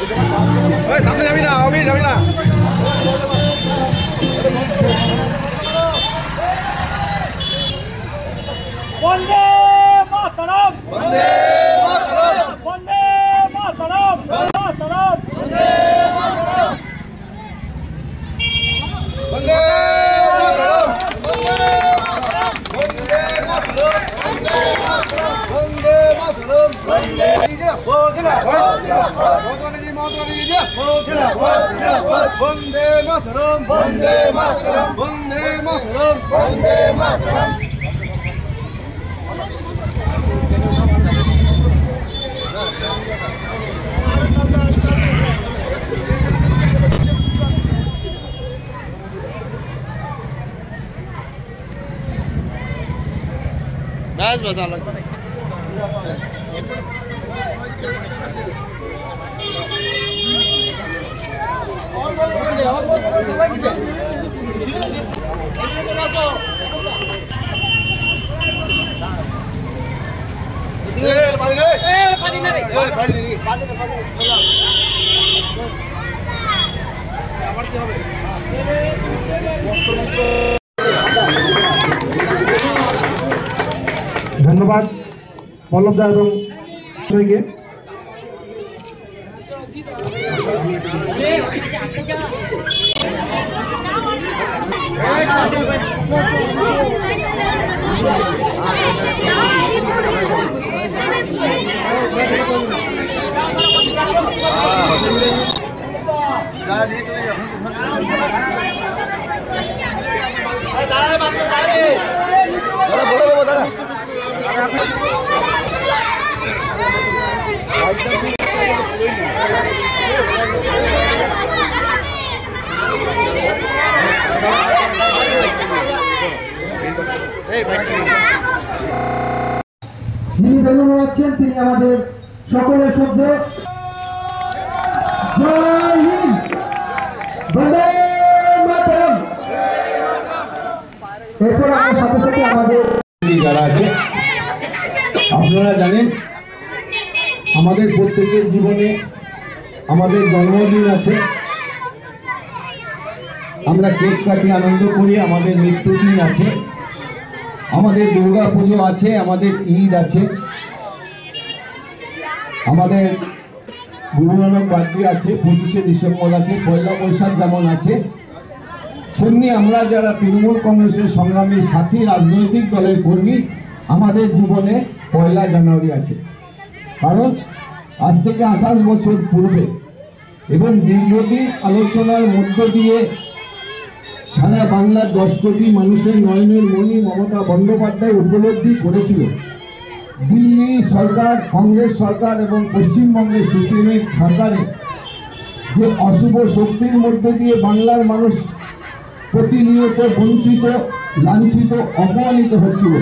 সামনে যাবি না, আমি যাবি না। বন্দে মাতরম, বন্দে মাতরম, বন্দে মাতরম, মাতরম, বন্দে মাতরম, বন্দে মাতরম, বন্দে মাতরম, বন্দে মাতরম, বন্দে মাতরম, বন্দে বন্দে মাতরম, বন্দে মাতরম, বন্দে মাতরম, বন্দে মাতরম। बस बस अलग ধন্যবাদ পল্লব দা এবং সবাইকে। যিনি বেলুন উড়াচ্ছেন তিনি আমাদের সকলের শ্রদ্ধে। জয় হিন্দ, বন্দে মাতরম। এরপর আমার সাথে সাথে আমাদের যারা আছে, আপনারা জানেন আমাদের প্রত্যেকের জীবনে আমাদের জন্মদিন আছে, আমরা কেক কাটি আনন্দ করি, আমাদের মৃত্যুদিন আছে, আমাদের দুর্গা পুজো আছে, আমাদের ঈদ আছে, আমাদের গুরু নানক বার্ষিকী আছে, 25শে ডিসেম্বর আছে, পয়লা বৈশাখ যেমন আছে, তেমনি আমরা যারা তৃণমূল কংগ্রেসের সংগ্রামী সাথী রাজনৈতিক দলের কর্মী, আমাদের জীবনে পয়লা জানুয়ারি আছে। কারণ আজ থেকে 28 বছর পূর্বে এবং দীর্ঘদিন আলোচনার মধ্য দিয়ে সারা বাংলার 10 কোটি মানুষের নয়নের মণি মমতা বন্দ্যোপাধ্যায় উপলব্ধি করেছিল দিল্লি সরকার, কংগ্রেস সরকার এবং পশ্চিমবঙ্গের সিপিএমের সরকারে যে অশুভ শক্তির মধ্যে দিয়ে বাংলার মানুষ প্রতিনিয়ত বঞ্চিত, লাঞ্ছিত, অপমানিত হচ্ছিল।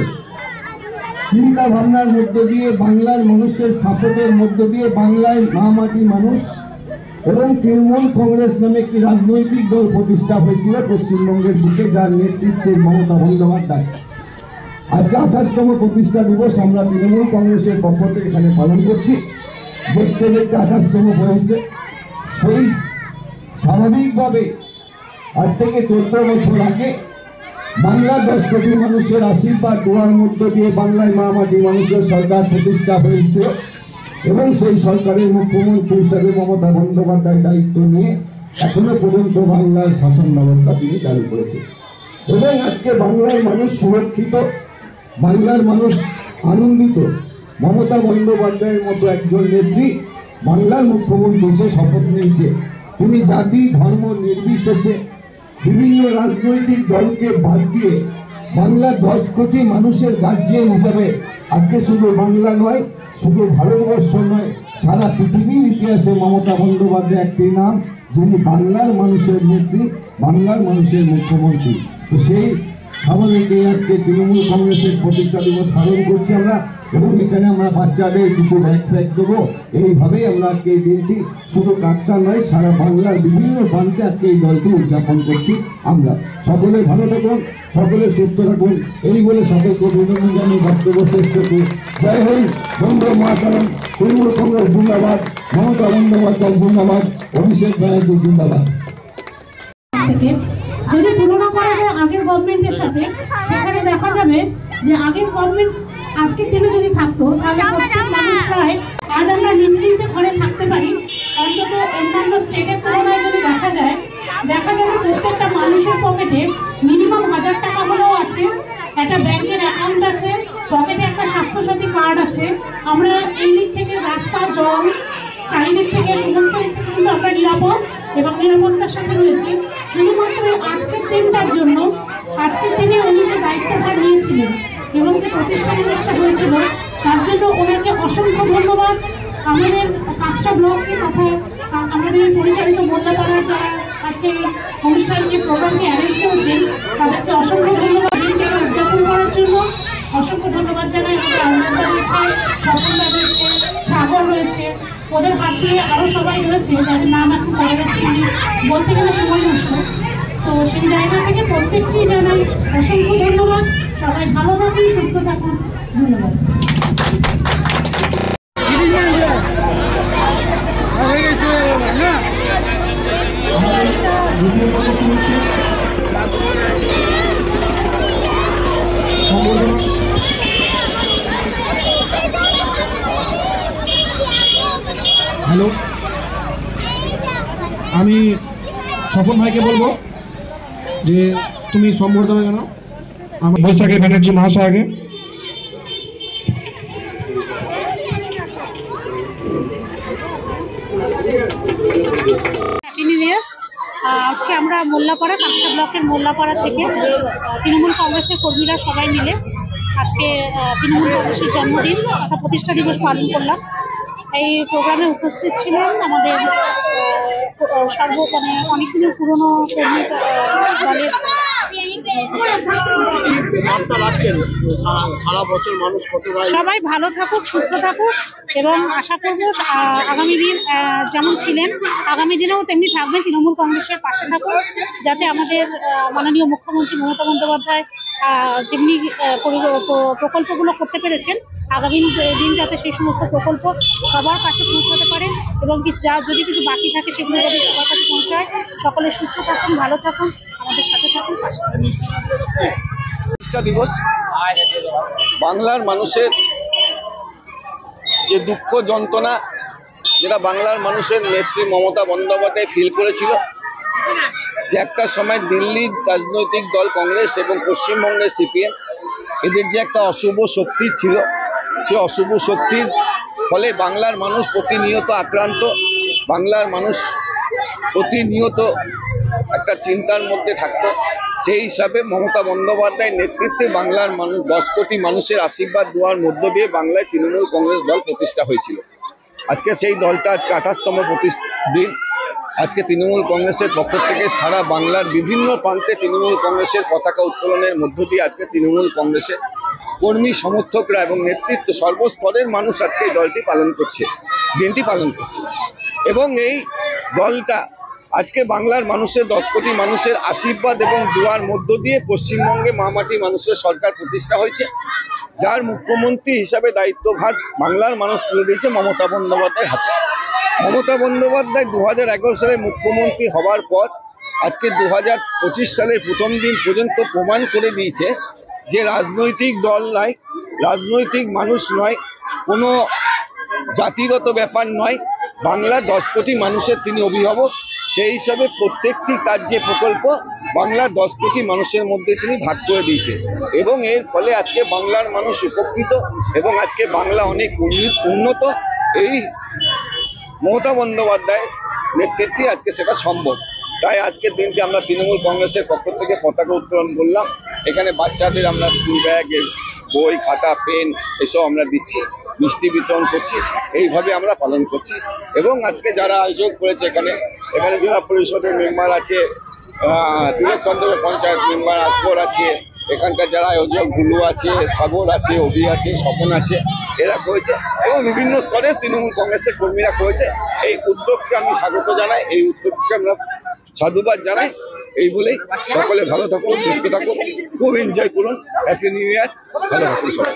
চিন্তা ভাবনার মধ্য দিয়ে বাংলার মানুষের সাপোর্টের মধ্য দিয়ে বাংলায় মাটি মানুষ এবং তৃণমূল কংগ্রেস নামে একটি রাজনৈতিক দল প্রতিষ্ঠা হয়েছিল পশ্চিমবঙ্গের বুকে, যার নেতৃত্বে মমতা বন্দ্যোপাধ্যায়। আজকে 28তম প্রতিষ্ঠা দিবস আমরা তৃণমূল কংগ্রেসের পক্ষ থেকে এখানে পালন করছি। দেখতে দেখতে 28তম হয়েছে। সেই স্বাভাবিকভাবে আজ থেকে 14 বছর আগে বাংলার 10 কোটি মানুষের আশীর্বাদ দোয়ার মধ্য দিয়ে বাংলায় মাটি মানুষের সরকার প্রতিষ্ঠা হয়েছিল এবং সেই সরকারের মুখ্যমন্ত্রী হিসাবে মমতা বন্দ্যোপাধ্যায় দায়িত্ব নিয়ে এখনো পর্যন্ত বাংলার শাসন ব্যবস্থা তিনি চালু করেছেন এবং আজকে বাংলার মানুষ সুরক্ষিত, বাংলার মানুষ আনন্দিত। মমতা বন্দ্যোপাধ্যায়ের মতো একজন নেত্রী বাংলার মুখ্যমন্ত্রী সে শপথ নিয়েছে, তিনি জাতি ধর্ম নির্বিশেষে বিভিন্ন রাজনৈতিক দলকে বাদ দিয়ে বাংলার 10 কোটি মানুষের গার্জিয়ান হিসাবে আজকে শুধু বাংলা নয়, শুধু ভারতবর্ষ নয়, সারা পৃথিবীর ইতিহাসে মমতা বন্দ্যোপাধ্যায় একটি নাম, যিনি বাংলার মানুষের নেত্রী, বাংলার মানুষের মুখ্যমন্ত্রী। তো সেই স্বাভাবিক আজকে তৃণমূল কংগ্রেসের প্রতিষ্ঠা দিবস পালন করছি আমরা। এবং এখানে আমরা বাচ্চাদের কিছু ব্যাগ ফ্যাগ দেবো। এইভাবেই আমরা আজকে এই দিনটি শুধু কাকসা নয়, সারা বাংলার বিভিন্ন প্রান্তে আজকে এই দলটি উদযাপন করছি। আমরা সকলে ভালো থাকুন, সকলে সুস্থ থাকুন, এই বলে সকলকে অভিনন্দন জানিয়ে বক্তব্য শেষ করছি। জয় হিন্দ, বন্দে মাতরম, তৃণমূল কংগ্রেস জিন্দাবাদ, মমতা বন্দ্যোপাধ্যায় জিন্দাবাদ, অভিষেক ব্যানার্জি জিন্দাবাদ। যদি তুলনা করা যায় আগের গভর্নমেন্টের সাথে, সেখানে দেখা যাবে যে আগের গভর্নমেন্ট আজকের দিনে যদি থাকতো তাহলে প্রত্যেক মানুষ প্রায় আজ আমরা নিশ্চিন্তে ঘরে থাকতে পারি। অন্তত অন্যান্য স্টেটের তুলনায় যদি দেখা যায় প্রত্যেকটা মানুষের পকেটে মিনিমাম 1000 টাকা হলেও আছে, একটা ব্যাংকের অ্যাকাউন্ট আছে, পকেটে একটা স্বাস্থ্যসাথী কার্ড আছে। আমরা এই দিক থেকে রাস্তা, জল, চারিদিক থেকে সমস্ত দিক থেকে কিন্তু আমরা নিরাপদ এবং নিরাপত্তার সাথে রয়েছি। শুধুমাত্র আজকের দিনটার জন্য, আজকের দিনে উনি যে দায়িত্বভার নিয়েছিলেন এবং যে প্রতিষ্ঠা দিবসটা হয়েছিল, তার জন্য ওনাকে অসংখ্য ধন্যবাদ। আমাদের কাকসা ব্লককে তথা আমাদের পরিচালিত মোল্লাপাড়া যারা আজকে অনুষ্ঠান যে প্রোগ্রামটি অ্যারেঞ্জ করেছেন, তাদেরকে অসংখ্য ধন্যবাদ। দিনটাকে উদযাপন করার জন্য অসংখ্য ধন্যবাদ জানাই। আমাদের রয়েছে, সফলতা রয়েছে, সাগর রয়েছে, ওদের হাত দিয়ে আরও সবাই রয়েছে যাদের নাম এখন পড়ে যাচ্ছে, বলতে গেলে সময় নষ্ট। তো সেই জায়গা থেকে প্রত্যেককেই জানাই অসংখ্য ধন্যবাদ। সবাই ভালো থাকুন, সুস্থ থাকুন, ধন্যবাদ। হ্যালো, আমি স্বপন ভাইকে বলবো যে তুমি সম্বর্ধনা জানাও আমার বৈশাখী ব্যানার্জি মহাশয়কে। আজকে আমরা মোল্লাপাড়া, কাকসা ব্লকের মোল্লাপাড়া থেকে তৃণমূল কংগ্রেসের কর্মীরা সবাই মিলে আজকে তৃণমূল কংগ্রেসের জন্মদিন তথা প্রতিষ্ঠা দিবস পালন করলাম। এই প্রোগ্রামে উপস্থিত ছিলেন আমাদের অনেকদিনের পুরনো কর্মী দলের। সবাই ভালো থাকুক, সুস্থ থাকুক এবং আশা করব আগামী দিন যেমন ছিলেন আগামী দিনেও তেমনি থাকবেন, তৃণমূল কংগ্রেসের পাশে থাকুন, যাতে আমাদের মাননীয় মুখ্যমন্ত্রী মমতা বন্দ্যোপাধ্যায় যেমনি প্রকল্পগুলো করতে পেরেছেন, আগামী দিন যাতে সেই সমস্ত প্রকল্প সবার কাছে পৌঁছাতে পারে এবং যদি কিছু বাকি থাকে সেগুলো যাতে সবার কাছে পৌঁছায়। সকলে সুস্থ থাকুন, ভালো থাকুন, আমাদের সাথে থাকুন, পাশে থাকুন। প্রতিষ্ঠা দিবস বাংলার মানুষের যে দুঃখ যন্ত্রণা, যেটা বাংলার মানুষের নেত্রী মমতা বন্দ্যোপাধ্যায় ফিল করেছিল, যে একটা সময় দিল্লির রাজনৈতিক দল কংগ্রেস এবং পশ্চিমবঙ্গের সিপিএম এদের যে একটা অশুভ শক্তি ছিল, সে অশুভ শক্তির ফলে বাংলার মানুষ প্রতিনিয়ত আক্রান্ত, বাংলার মানুষ প্রতিনিয়ত একটা চিন্তার মধ্যে থাকতো। সেই হিসাবে মমতা বন্দ্যোপাধ্যায়ের নেতৃত্বে বাংলার মানুষ 10 কোটি মানুষের আশীর্বাদ দেওয়ার মধ্য দিয়ে বাংলায় তৃণমূল কংগ্রেস দল প্রতিষ্ঠা হয়েছিল। আজকে সেই দলটা আজকে 28তম দিন। আজকে তৃণমূল কংগ্রেসের পক্ষ থেকে সারা বাংলার বিভিন্ন প্রান্তে তৃণমূল কংগ্রেসের পতাকা উত্তোলনের মধ্য দিয়ে আজকে তৃণমূল কংগ্রেসের কর্মী, সমর্থকরা এবং নেতৃত্ব সর্বস্তরের মানুষ আজকে এই দলটি পালন করছে, দিনটি পালন করছে। এবং এই দলটা আজকে বাংলার মানুষের 10 কোটি মানুষের আশীর্বাদ এবং দোয়ার মধ্য দিয়ে পশ্চিমবঙ্গে মামাটি মানুষের সরকার প্রতিষ্ঠা হয়েছে, যার মুখ্যমন্ত্রী হিসাবে দায়িত্বভার বাংলার মানুষ তুলে দিয়েছে মমতা বন্দ্যোপাধ্যায়ের হাতে। মমতা বন্দ্যোপাধ্যায় 2011 সালে মুখ্যমন্ত্রী হওয়ার পর আজকে 2025 সালের প্রথম দিন পর্যন্ত প্রমাণ করে দিয়েছে যে রাজনৈতিক দল নয়, রাজনৈতিক মানুষ নয়, কোনো জাতিগত ব্যাপার নয়, বাংলার 10 কোটি মানুষের তিনি অভিভাবক। সেই হিসাবে প্রত্যেকটি তার যে প্রকল্প বাংলার 10 কোটি মানুষের মধ্যে তিনি ভাগ করে দিয়েছে এবং এর ফলে আজকে বাংলার মানুষ উপকৃত এবং আজকে বাংলা অনেক উন্নত। এই মমতা বন্দ্যোপাধ্যায়ের নেতৃত্বে আজকে সেটা সম্ভব। তাই আজকের দিনটি আমরা তৃণমূল কংগ্রেসের পক্ষ থেকে পতাকা উত্তোলন করলাম। এখানে বাচ্চাদের আমরা স্কুল ব্যাগ, বই, খাতা, পেন এসব আমরা দিচ্ছি, মিষ্টি বিতরণ করছি, এইভাবে আমরা পালন করছি। এবং আজকে যারা আয়োজক করেছে এখানে জেলা পরিষদের মেম্বার আছে, তিলক চন্দ্র পঞ্চায়েত মেম্বার আকবর আছে, এখানকার যারা আয়োজক গুলু আছে, সাগর আছে, অভি আছে, স্বপন আছে, এরা করেছে এবং বিভিন্ন স্তরে তৃণমূল কংগ্রেসের কর্মীরা করেছে। এই উদ্যোগকে আমি স্বাগত জানাই, এই উদ্যোগকে আমরা সাধুবাদ জানাই। এই বলেই সকলে ভালো থাকুন, সুস্থ থাকুন, খুব এনজয় করুন। হ্যাপি নিউ ইয়ার, ভালো থাকুন সবাই।